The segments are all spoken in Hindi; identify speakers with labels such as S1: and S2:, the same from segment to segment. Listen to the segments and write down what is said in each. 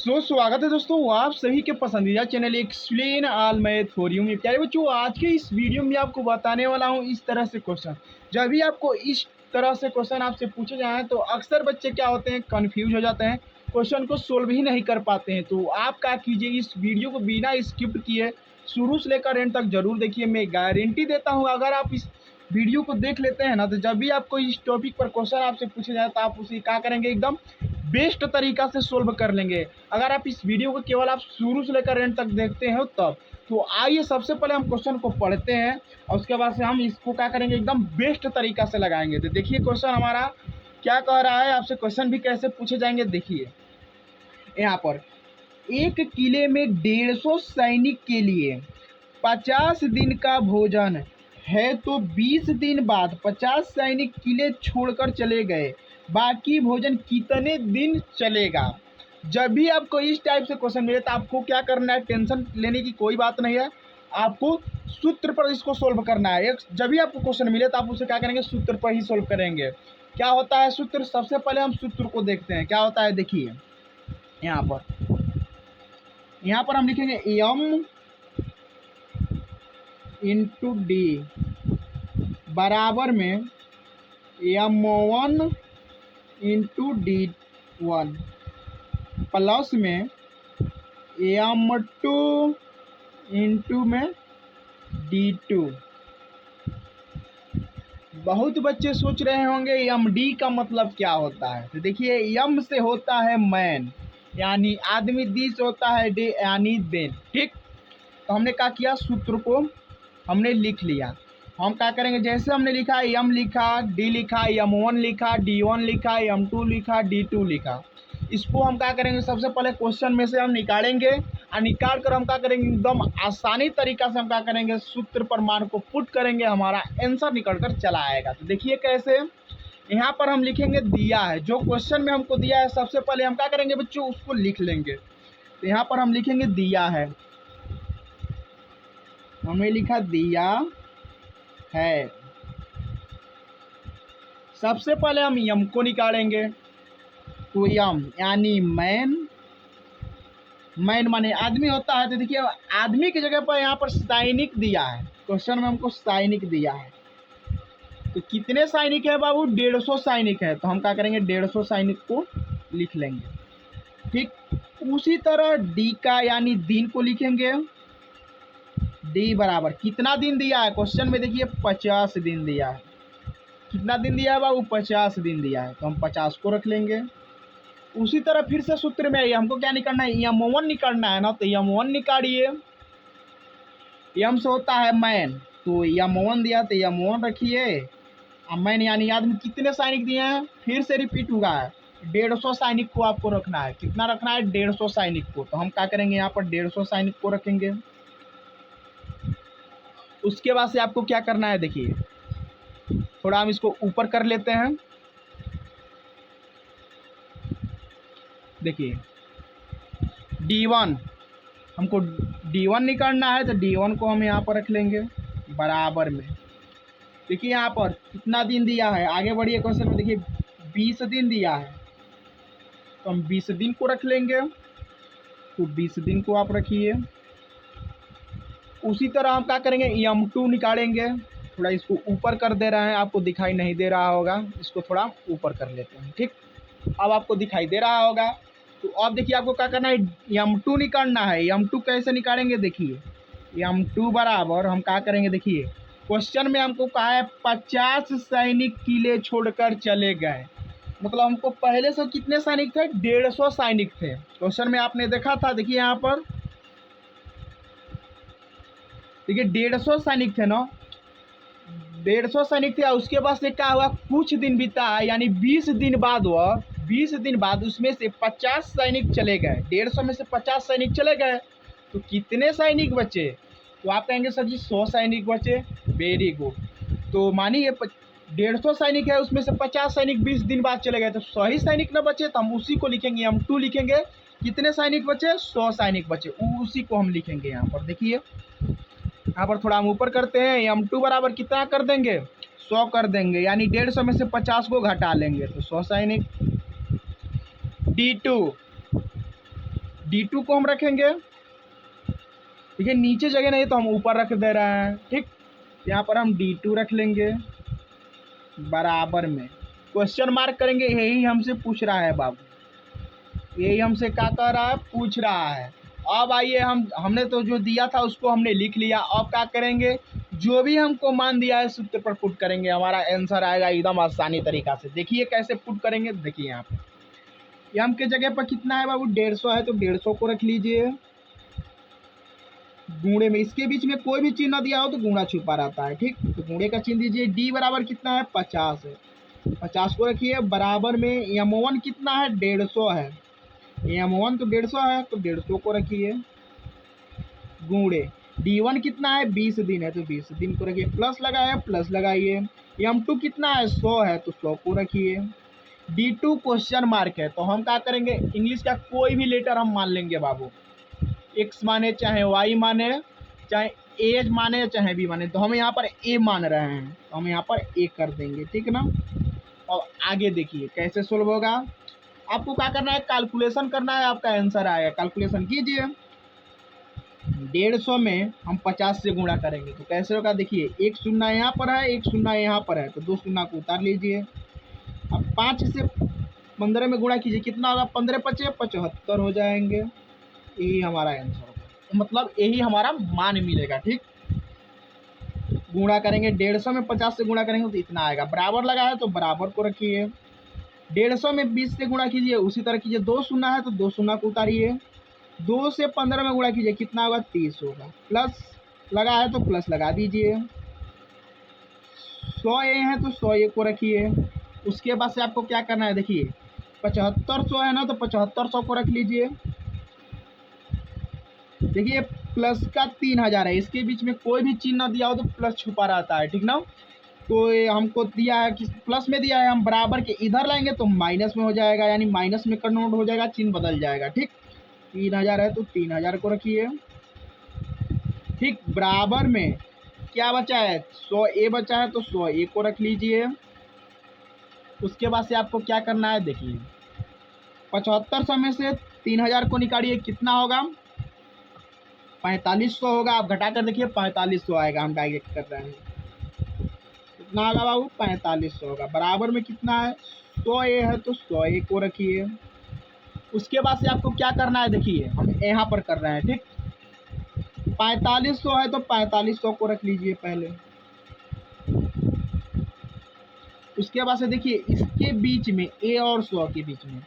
S1: स्वागत है दोस्तों आप सभी के पसंदीदा channel explain all math for you में। प्यारे बच्चों, आज के इस वीडियो में आपको बताने वाला हूं इस तरह से क्वेश्चन। जब भी आपको इस तरह से क्वेश्चन आपसे पूछे जाएं तो अक्सर बच्चे क्या होते हैं, कंफ्यूज हो जाते हैं, क्वेश्चन को सोल्व ही नहीं कर पाते हैं। तो आप क्या कीजिए, इस वीडियो को बिना स्किप किए शुरू से लेकर एंड तक जरूर देखिए। मैं गारंटी देता हूँ अगर आप इस वीडियो को देख लेते हैं ना, तो जब भी आपको इस टॉपिक पर क्वेश्चन आपसे पूछे जाए तो आप उसे क्या करेंगे, एकदम बेस्ट तरीका से सोल्व कर लेंगे। अगर आप इस वीडियो को केवल आप शुरू से लेकर एंड तक देखते हो तब। तो आइए सबसे पहले हम क्वेश्चन को पढ़ते हैं और उसके बाद से हम इसको क्या करेंगे, एकदम बेस्ट तरीका से लगाएंगे। तो देखिए क्वेश्चन हमारा क्या कह रहा है, आपसे क्वेश्चन भी कैसे पूछे जाएंगे। देखिए यहाँ पर एक किले में 150 सैनिक के लिए 50 दिन का भोजन है, तो 20 दिन बाद 50 सैनिक किले छोड़कर चले गए, बाकी भोजन कितने दिन चलेगा। जब भी आपको इस टाइप से क्वेश्चन मिले तो आपको क्या करना है, टेंशन लेने की कोई बात नहीं है, आपको सूत्र पर इसको सोल्व करना है। जब भी आपको क्वेश्चन मिले तो आप उसे क्या करेंगे, सूत्र पर ही सोल्व करेंगे। क्या होता है सूत्र, सबसे पहले हम सूत्र को देखते हैं क्या होता है। देखिए यहाँ पर हम लिखेंगे m इंटू डी बराबर में m1 इंटू D1 प्लस में m2 इंटू में D2। बहुत बच्चे सोच रहे होंगे MD का मतलब क्या होता है। तो देखिए M से होता है मैन यानी आदमी, डी से होता है डे यानी दिन। ठीक, तो हमने क्या किया, सूत्र को हमने लिख लिया। हम क्या करेंगे, जैसे हमने लिखा M लिखा, D लिखा, M1 लिखा, D1 लिखा, M2 लिखा, D2 लिखा, इसको हम क्या करेंगे, सबसे पहले क्वेश्चन में से हम निकालेंगे और निकाल कर हम क्या करेंगे, एकदम आसानी तरीका से हम क्या करेंगे, सूत्र पर मान को पुट करेंगे, हमारा आंसर निकल कर चला आएगा। तो देखिए कैसे, यहाँ पर हम लिखेंगे दिया है, जो क्वेश्चन में हमको दिया है सबसे पहले हम क्या करेंगे बच्चों, उसको लिख लेंगे। तो यहाँ पर हम लिखेंगे दिया है, हमने लिखा दिया है। सबसे पहले हम यम को निकालेंगे, तो यम यानी मैन, मैन माने आदमी होता है। तो देखिए आदमी की जगह पर यहाँ पर सैनिक दिया है, क्वेश्चन में हमको सैनिक दिया है। तो कितने सैनिक है बाबू, 150 सैनिक है। तो हम क्या करेंगे, 150 सैनिक को लिख लेंगे। ठीक, उसी तरह डी का यानी दिन को लिखेंगे। डी बराबर कितना दिन दिया है, क्वेश्चन में देखिए 50 दिन दिया है। कितना दिन दिया है बाबू, 50 दिन दिया है, तो हम 50 को रख लेंगे। उसी तरह फिर से सूत्र में आइए, हमको क्या निकालना है, M1 निकालना है ना, तो M1 निकालिए। M से होता है मैन, तो M1 दिया तो M1 रखिए। अब मैन यानी आदमी, कितने सैनिक दिए हैं, फिर से रिपीट हुआ है, 150 सैनिक को आपको रखना है। कितना रखना है, 150 सैनिक को। तो हम क्या करेंगे, यहाँ पर 150 सैनिक को रखेंगे। उसके बाद से आपको क्या करना है, देखिए थोड़ा हम इसको ऊपर कर लेते हैं। देखिए D1, हमको D1 निकालना है, तो D1 को हम यहाँ पर रख लेंगे बराबर में। देखिए यहाँ पर कितना दिन दिया है, आगे बढ़िए क्वेश्चन में, देखिए 20 दिन दिया है, तो हम 20 दिन को रख लेंगे। तो 20 दिन को आप रखिए। उसी तरह हम क्या करेंगे, M2 निकालेंगे। थोड़ा इसको ऊपर कर दे रहे हैं, आपको दिखाई नहीं दे रहा होगा, इसको थोड़ा ऊपर कर लेते हैं। ठीक, अब आपको दिखाई दे रहा होगा। तो अब देखिए आपको क्या करना है, M2 निकालना है। M2 कैसे निकालेंगे, देखिए M2 बराबर हम क्या करेंगे, देखिए क्वेश्चन में हमको कहा है 50 सैनिक किले छोड़कर चले गए, मतलब हमको पहले से कितने सैनिक थे, 150 सैनिक थे। क्वेश्चन में आपने देखा था, देखिए यहाँ पर देखिए 150 सैनिक थे ना, 150 सैनिक थे। उसके बाद से क्या हुआ, कुछ दिन बीता यानी 20 दिन बाद हुआ, 20 दिन बाद उसमें से 50 सैनिक चले गए, 150 में से 50 सैनिक चले गए, तो कितने सैनिक बचे। तो आप कहेंगे सर जी 100 सैनिक बचे, वेरी गुड। तो मानिए 150 सैनिक है, उसमें से 50 सैनिक 20 दिन बाद चले गए, तो 100 ही सैनिक न बचे, तो हम उसी को लिखेंगे, M2 लिखेंगे। कितने सैनिक बचे, 100 सैनिक बचे, उसी को हम लिखेंगे यहाँ पर। देखिए यहाँ पर थोड़ा हम ऊपर करते हैं, M2 बराबर कितना कर देंगे, 100 कर देंगे, यानी 150 में से 50 को घटा लेंगे, तो 100 सैनिक। D2 D2 को हम रखेंगे, ठीक है, नीचे जगह नहीं तो हम ऊपर रख दे रहे हैं, ठीक। यहाँ पर हम D2 रख लेंगे, बराबर में क्वेश्चन मार्क करेंगे, यही हमसे पूछ रहा है बाबू, यही हमसे क्या कर रहा है, पूछ रहा है। अब आइए हमने तो जो दिया था उसको हमने लिख लिया, अब क्या करेंगे, जो भी हमको मान दिया है सूत्र पर पुट करेंगे, हमारा आंसर आएगा एकदम आसानी तरीका से। देखिए कैसे पुट करेंगे, देखिए यहाँ पे एम के जगह पर कितना है बाबू, 150 है तो 150 को रख लीजिए गुणे में, इसके बीच में कोई भी चिन्ह दिया हो तो गुणा छुपा रहता है, ठीक। तो गुणे का चिन्ह दीजिए, डी बराबर कितना है, 50 है, 50 को रखिए बराबर में, M1 कितना है, 150 है, M1 तो 150 है तो 150 को रखिए गुणे, D1 कितना है, 20 दिन है तो 20 दिन को रखिए, प्लस लगाए प्लस लगाइए, M2 कितना है, 100 है तो 100 को रखिए, D2 क्वेश्चन मार्क है तो हम क्या करेंगे, इंग्लिश का कोई भी लेटर हम मान लेंगे बाबू, एक्स माने चाहे वाई माने, चाहे ए माने चाहे बी माने, तो हम यहाँ पर ए मान रहे हैं तो हम यहाँ पर ए कर देंगे, ठीक ना। और आगे देखिए कैसे सोल्व होगा, आपको क्या करना है, कैलकुलेशन करना है, आपका आंसर आएगा, कैलकुलेशन कीजिए। 150 में हम 50 से गुणा करेंगे तो कैसे होगा, देखिए एक शून्य यहाँ पर है, एक शून्य यहाँ पर है, तो 2 शून्य को उतार लीजिए। अब 5 से 15 में गुणा कीजिए, कितना होगा, 15 पचे 75 हो जाएंगे, यही हमारा आंसर होगा, मतलब यही हमारा मान मिलेगा, ठीक। गुणा करेंगे 150 में 50 से गुणा करेंगे तो इतना आएगा, बराबर लगा है तो बराबर को रखिए, 150 में 20 से गुणा कीजिए, उसी तरह कीजिए, 2 शून्य है तो 2 शून्य को उतारिए, 2 से 15 में गुणा कीजिए, कितना होगा, 30 होगा, प्लस लगा है तो प्लस लगा दीजिए, 100 ए है तो 100 ए को रखिए। उसके बाद से आपको क्या करना है, देखिए 7500 है ना तो 7500 को रख लीजिए, देखिए प्लस का 3000 है, इसके बीच में कोई भी चिन्ह दिया हो तो प्लस छुपा रहता है, ठीक ना। तो ये हमको दिया है कि प्लस में दिया है, हम बराबर के इधर लाएंगे तो माइनस में हो जाएगा, यानी माइनस में कन्वर्ट हो जाएगा, चिन्ह बदल जाएगा, ठीक। 3000 है तो 3000 को रखिए, ठीक। बराबर में क्या बचा है, 100 ए बचा है तो 100 ए को रख लीजिए। उसके बाद से आपको क्या करना है, देखिए 7500 में से 3000 को निकालिए, कितना होगा, 4500 होगा। आप घटा कर देखिए 4500 आएगा, हम डायरेक्ट कर रहे हैं, कितना होगा बाबू, 4500 होगा। बराबर में कितना है, 100 ए है तो 100 ए को रखिए। उसके बाद से आपको क्या करना है, देखिए हम यहाँ पर कर रहे हैं, ठीक। 4500 है तो 4500 को रख लीजिए पहले। उसके बाद से देखिए इसके बीच में ए और 100 के बीच में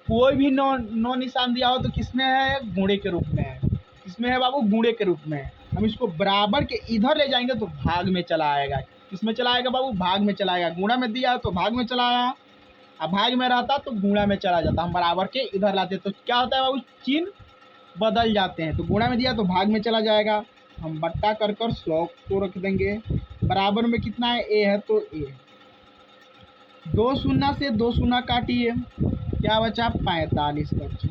S1: कोई भी नो निशान दिया हो तो किसमें है, गुणे के रूप में है, किसमें है बाबू, गुणे के रूप में है। हम इसको बराबर के इधर ले जाएंगे तो भाग में चला आएगा, किसमें चला आएगा बाबू, भाग में चला आएगा, गुणा में दिया है तो भाग में चला आया, अब भाग में रहता तो गुणा में चला जाता, हम बराबर के इधर लाते तो क्या होता है बाबू, चिन्ह बदल जाते हैं, तो गुणा में दिया तो भाग में चला जाएगा, हम बट्टा कर 100 को रख देंगे। बराबर में कितना है, ए है तो ए, 2 शून्य से 2 शून्य काटिए, क्या बचा, 45 बचा।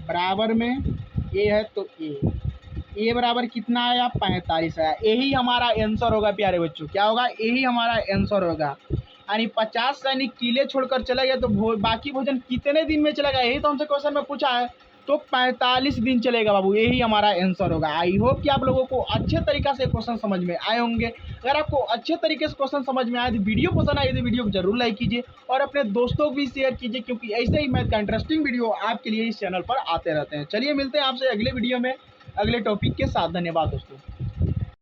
S1: बराबर में ए है तो ए बराबर कितना आया, 45 आया, यही हमारा आंसर होगा प्यारे बच्चों, क्या होगा, यही हमारा आंसर होगा। यानी 50 सैनिक किले छोड़कर चले गए तो बाकी भोजन कितने दिन में चलेगा, यही तो हमसे क्वेश्चन में पूछा है, तो 45 दिन चलेगा बाबू, यही हमारा आंसर होगा। आई होप कि आप लोगों को अच्छे तरीक़ा से क्वेश्चन समझ में आए होंगे। अगर आपको अच्छे तरीके से क्वेश्चन समझ में आए तो वीडियो पसंद आए तो वीडियो को जरूर लाइक कीजिए और अपने दोस्तों को भी शेयर कीजिए, क्योंकि ऐसे ही मैथ का इंटरेस्टिंग वीडियो आपके लिए इस चैनल पर आते रहते हैं। चलिए मिलते हैं आपसे अगले वीडियो में अगले टॉपिक के साथ। धन्यवाद दोस्तों।